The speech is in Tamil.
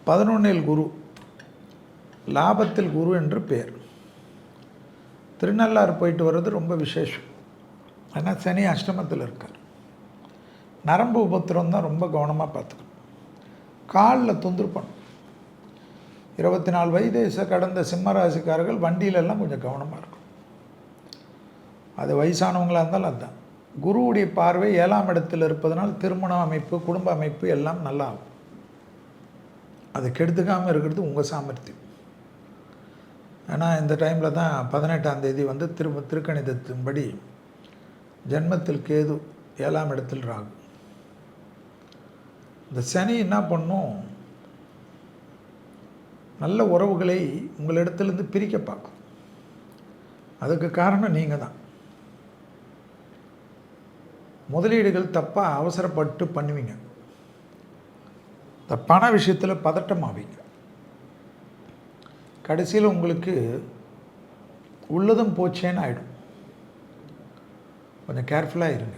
11 குரு, லாபத்தில் குரு என்று பேர். திருநள்ளாறு போயிட்டு வர்றது ரொம்ப விசேஷம். ஏன்னா சனி அஷ்டமத்தில் இருக்கார். நரம்பு உபத்திரம் தான் ரொம்ப கவனமாக பார்த்துக்கணும். காலில் தொந்தரவு பண்ணும். 24 வயது கடந்த சிம்மராசிக்காரர்கள் வண்டியிலெல்லாம் கொஞ்சம் கவனமாக இருக்கும். அது வயசானவங்களாக இருந்தாலும் அதுதான். குருவுடைய பார்வை 7ஆம் இடத்தில் இருப்பதனால் திருமண அமைப்பு, குடும்ப அமைப்பு எல்லாம் நல்லா ஆகும். அது கெடுத்துக்காமல் இருக்கிறது உங்கள் சாமர்த்தியம். ஏன்னா இந்த டைமில் தான் 18ஆம் தேதி வந்து திருக்கணிதத்தின்படி ஜென்மத்தில் கேது, 7ஆம் இடத்தில் ராகு. இந்த சனி என்ன பண்ணும், நல்ல உறவுகளை உங்களிடத்துலேருந்து பிரிக்க பார்க்கும். அதுக்கு காரணம் நீங்கள் தான். முதலீடுகள் தப்பாக அவசரப்பட்டு பண்ணுவீங்க. இந்த பண விஷயத்தில் பதட்டமாவீங்க. கடைசியில் உங்களுக்கு உள்ளதும் போச்சேன்னு ஆகிடும். கொஞ்சம் கேர்ஃபுல்லாக இருங்க.